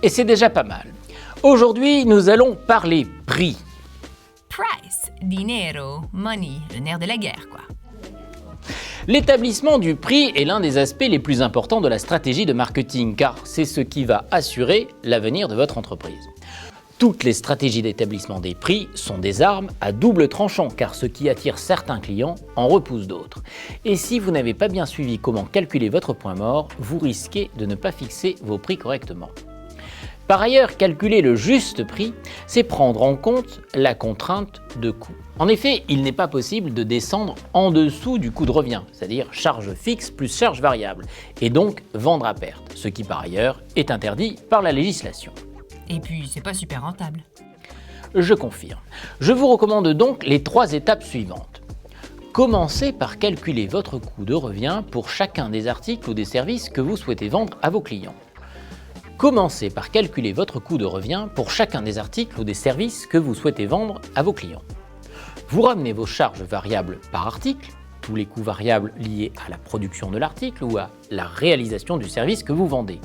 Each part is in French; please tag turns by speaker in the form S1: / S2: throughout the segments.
S1: et c'est déjà pas mal. Aujourd'hui, nous allons parler prix.
S2: Price, dinero, money, le nerf de la guerre, quoi.
S1: L'établissement du prix est l'un des aspects les plus importants de la stratégie de marketing, car c'est ce qui va assurer l'avenir de votre entreprise. Toutes les stratégies d'établissement des prix sont des armes à double tranchant, car ce qui attire certains clients en repousse d'autres. Et si vous n'avez pas bien suivi comment calculer votre point mort, vous risquez de ne pas fixer vos prix correctement. Par ailleurs, calculer le juste prix, c'est prendre en compte la contrainte de coût. En effet, il n'est pas possible de descendre en dessous du coût de revient, c'est-à-dire charge fixe plus charge variable, et donc vendre à perte, ce qui par ailleurs est interdit par la législation.
S2: Et puis, c'est pas super rentable.
S1: Je confirme. Je vous recommande donc les 3 étapes suivantes. Commencez par calculer votre coût de revient pour chacun des articles ou des services que vous souhaitez vendre à vos clients. Commencez par calculer votre coût de revient pour chacun des articles ou des services que vous souhaitez vendre à vos clients. Vous ramenez vos charges variables par article, tous les coûts variables liés à la production de l'article ou à la réalisation du service que vous vendez.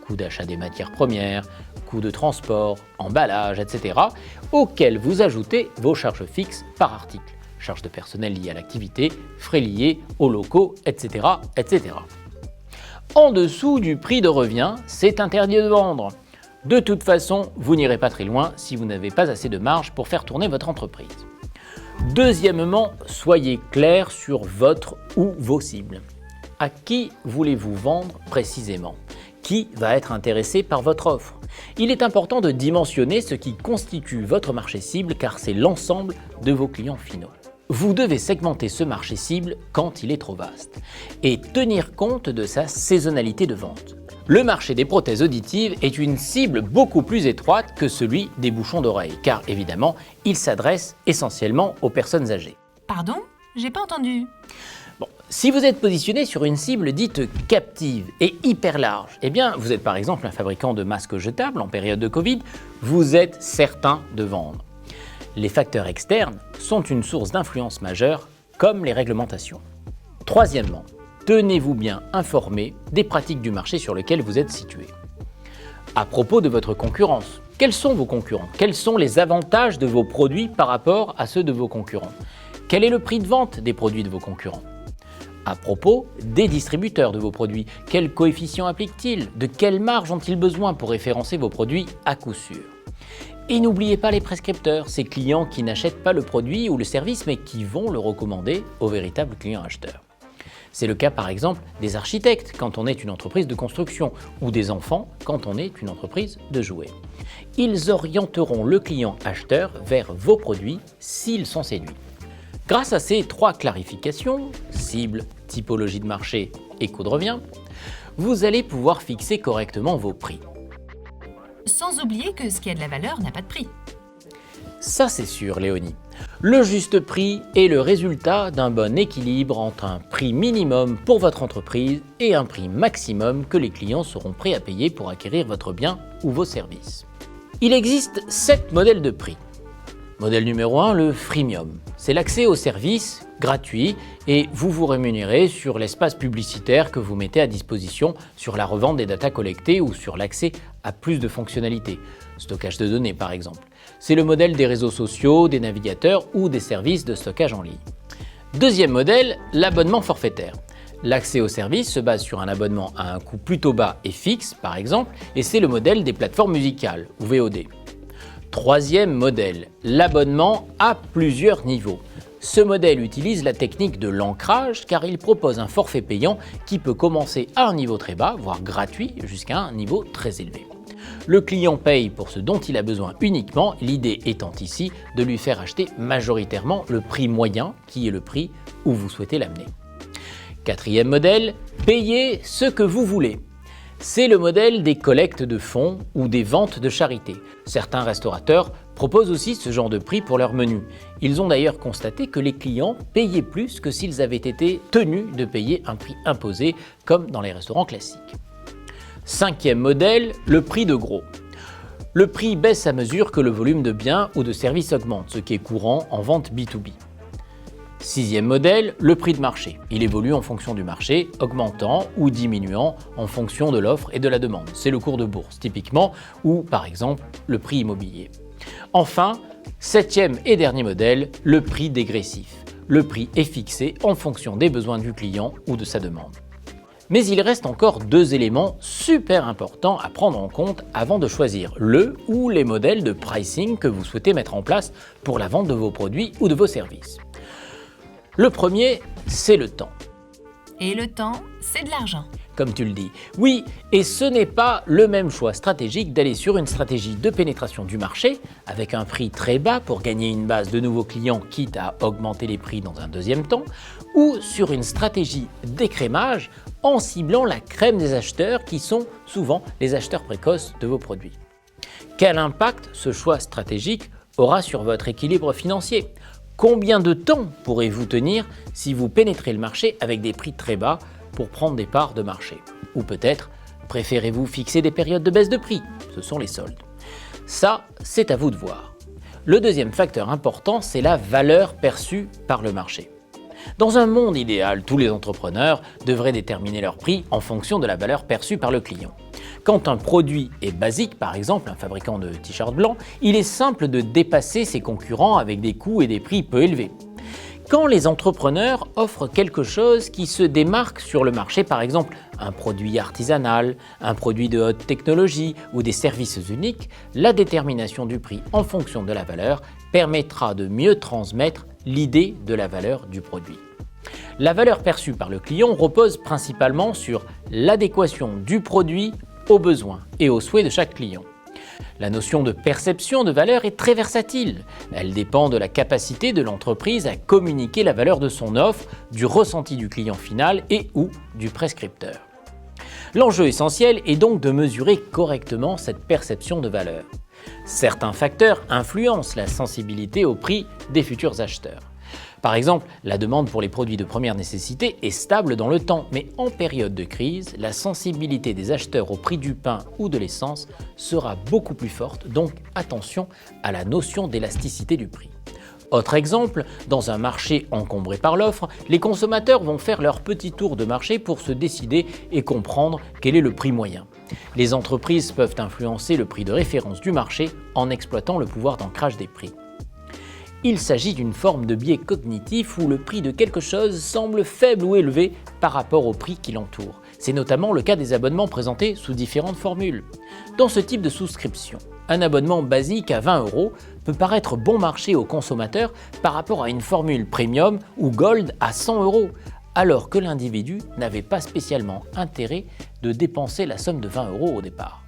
S1: Coût d'achat des matières premières, coût de transport, emballage, etc. auxquels vous ajoutez vos charges fixes par article. Charges de personnel liées à l'activité, frais liés aux locaux, etc., etc. En dessous du prix de revient, c'est interdit de vendre. De toute façon, vous n'irez pas très loin si vous n'avez pas assez de marge pour faire tourner votre entreprise. Deuxièmement, soyez clair sur votre ou vos cibles. À qui voulez-vous vendre précisément ? Qui va être intéressé par votre offre ? Il est important de dimensionner ce qui constitue votre marché cible car c'est l'ensemble de vos clients finaux. Vous devez segmenter ce marché cible quand il est trop vaste et tenir compte de sa saisonnalité de vente. Le marché des prothèses auditives est une cible beaucoup plus étroite que celui des bouchons d'oreille, car évidemment, il s'adresse essentiellement aux personnes âgées.
S2: Pardon ? J'ai pas entendu.
S1: Bon, si vous êtes positionné sur une cible dite captive et hyper large, eh bien, vous êtes par exemple un fabricant de masques jetables en période de Covid, vous êtes certain de vendre. Les facteurs externes sont une source d'influence majeure, comme les réglementations. Troisièmement, tenez-vous bien informé des pratiques du marché sur lequel vous êtes situé. À propos de votre concurrence, quels sont vos concurrents ? Quels sont les avantages de vos produits par rapport à ceux de vos concurrents ? Quel est le prix de vente des produits de vos concurrents ? À propos des distributeurs de vos produits, quel coefficient appliquent-ils ? De quelle marge ont-ils besoin pour référencer vos produits à coup sûr ? Et n'oubliez pas les prescripteurs, ces clients qui n'achètent pas le produit ou le service mais qui vont le recommander aux véritables clients acheteurs. C'est le cas par exemple des architectes quand on est une entreprise de construction ou des enfants quand on est une entreprise de jouets. Ils orienteront le client acheteur vers vos produits s'ils sont séduits. Grâce à ces 3 clarifications, cible, typologie de marché et coût de revient, vous allez pouvoir fixer correctement vos prix.
S2: Sans oublier que ce qui a de la valeur n'a pas de prix.
S1: Ça c'est sûr, Léonie. Le juste prix est le résultat d'un bon équilibre entre un prix minimum pour votre entreprise et un prix maximum que les clients seront prêts à payer pour acquérir votre bien ou vos services. Il existe 7 modèles de prix. Modèle numéro 1, le freemium. C'est l'accès aux services gratuits et vous vous rémunérez sur l'espace publicitaire que vous mettez à disposition sur la revente des datas collectées ou sur l'accès à plus de fonctionnalités, stockage de données par exemple. C'est le modèle des réseaux sociaux, des navigateurs ou des services de stockage en ligne. Deuxième modèle, l'abonnement forfaitaire. L'accès aux services se base sur un abonnement à un coût plutôt bas et fixe par exemple, et c'est le modèle des plateformes musicales ou VOD. Troisième modèle, l'abonnement à plusieurs niveaux. Ce modèle utilise la technique de l'ancrage car il propose un forfait payant qui peut commencer à un niveau très bas, voire gratuit, jusqu'à un niveau très élevé. Le client paye pour ce dont il a besoin uniquement, l'idée étant ici de lui faire acheter majoritairement le prix moyen qui est le prix où vous souhaitez l'amener. Quatrième modèle, payez ce que vous voulez. C'est le modèle des collectes de fonds ou des ventes de charité. Certains restaurateurs proposent aussi ce genre de prix pour leurs menus. Ils ont d'ailleurs constaté que les clients payaient plus que s'ils avaient été tenus de payer un prix imposé, comme dans les restaurants classiques. Cinquième modèle, le prix de gros. Le prix baisse à mesure que le volume de biens ou de services augmente, ce qui est courant en vente B2B. Sixième modèle, le prix de marché. Il évolue en fonction du marché, augmentant ou diminuant en fonction de l'offre et de la demande. C'est le cours de bourse, typiquement, ou par exemple le prix immobilier. Enfin, septième et dernier modèle, le prix dégressif. Le prix est fixé en fonction des besoins du client ou de sa demande. Mais il reste encore deux éléments super importants à prendre en compte avant de choisir le ou les modèles de pricing que vous souhaitez mettre en place pour la vente de vos produits ou de vos services. Le premier, c'est le temps.
S2: Et le temps, c'est de l'argent.
S1: Comme tu le dis. Oui, et ce n'est pas le même choix stratégique d'aller sur une stratégie de pénétration du marché, avec un prix très bas pour gagner une base de nouveaux clients, quitte à augmenter les prix dans un deuxième temps, ou sur une stratégie d'écrémage en ciblant la crème des acheteurs qui sont souvent les acheteurs précoces de vos produits. Quel impact ce choix stratégique aura sur votre équilibre financier ? Combien de temps pourrez-vous tenir si vous pénétrez le marché avec des prix très bas pour prendre des parts de marché? Ou peut-être préférez-vous fixer des périodes de baisse de prix? Ce sont les soldes. Ça, c'est à vous de voir. Le deuxième facteur important, c'est la valeur perçue par le marché. Dans un monde idéal, tous les entrepreneurs devraient déterminer leur prix en fonction de la valeur perçue par le client. Quand un produit est basique, par exemple un fabricant de t-shirts blancs, il est simple de dépasser ses concurrents avec des coûts et des prix peu élevés. Quand les entrepreneurs offrent quelque chose qui se démarque sur le marché, par exemple un produit artisanal, un produit de haute technologie ou des services uniques, la détermination du prix en fonction de la valeur permettra de mieux transmettre l'idée de la valeur du produit. La valeur perçue par le client repose principalement sur l'adéquation du produit aux besoins et aux souhaits de chaque client. La notion de perception de valeur est très versatile. Elle dépend de la capacité de l'entreprise à communiquer la valeur de son offre, du ressenti du client final et ou du prescripteur. L'enjeu essentiel est donc de mesurer correctement cette perception de valeur. Certains facteurs influencent la sensibilité au prix des futurs acheteurs. Par exemple, la demande pour les produits de première nécessité est stable dans le temps, mais en période de crise, la sensibilité des acheteurs au prix du pain ou de l'essence sera beaucoup plus forte, donc attention à la notion d'élasticité du prix. Autre exemple, dans un marché encombré par l'offre, les consommateurs vont faire leur petit tour de marché pour se décider et comprendre quel est le prix moyen. Les entreprises peuvent influencer le prix de référence du marché en exploitant le pouvoir d'ancrage des prix. Il s'agit d'une forme de biais cognitif où le prix de quelque chose semble faible ou élevé par rapport au prix qui l'entoure. C'est notamment le cas des abonnements présentés sous différentes formules. Dans ce type de souscription, un abonnement basique à 20 € peut paraître bon marché aux consommateurs par rapport à une formule premium ou gold à 100 €, alors que l'individu n'avait pas spécialement intérêt de dépenser la somme de 20 € au départ.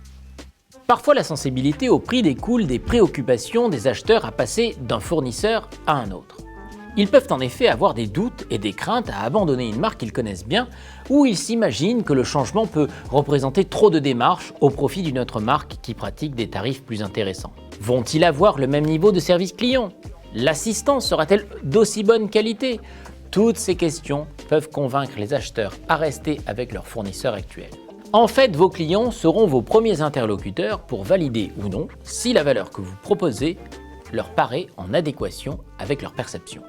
S1: Parfois, la sensibilité au prix découle des préoccupations des acheteurs à passer d'un fournisseur à un autre. Ils peuvent en effet avoir des doutes et des craintes à abandonner une marque qu'ils connaissent bien, ou ils s'imaginent que le changement peut représenter trop de démarches au profit d'une autre marque qui pratique des tarifs plus intéressants. Vont-ils avoir le même niveau de service client? L'assistance sera-t-elle d'aussi bonne qualité? Toutes ces questions peuvent convaincre les acheteurs à rester avec leur fournisseur actuel. En fait, vos clients seront vos premiers interlocuteurs pour valider ou non si la valeur que vous proposez leur paraît en adéquation avec leur perception.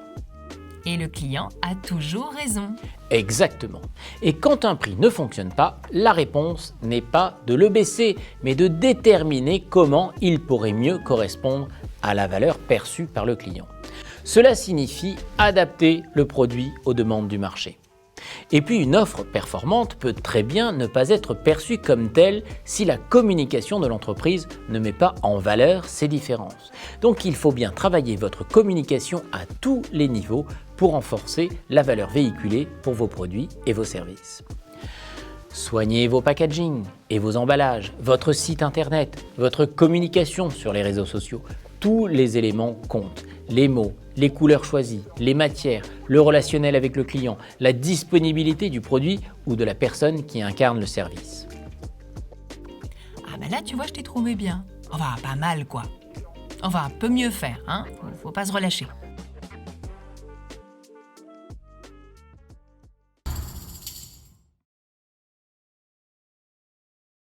S2: Et le client a toujours raison.
S1: Exactement. Et quand un prix ne fonctionne pas, la réponse n'est pas de le baisser, mais de déterminer comment il pourrait mieux correspondre à la valeur perçue par le client. Cela signifie adapter le produit aux demandes du marché. Et puis une offre performante peut très bien ne pas être perçue comme telle si la communication de l'entreprise ne met pas en valeur ces différences. Donc il faut bien travailler votre communication à tous les niveaux pour renforcer la valeur véhiculée pour vos produits et vos services. Soignez vos packaging et vos emballages, votre site internet, votre communication sur les réseaux sociaux. Tous les éléments comptent. Les mots, les couleurs choisies, les matières, le relationnel avec le client, la disponibilité du produit ou de la personne qui incarne le service.
S2: Ah bah là, tu vois, je t'ai trouvé bien. Enfin, pas mal, quoi. Enfin, un peu mieux faire, hein. Faut pas se relâcher.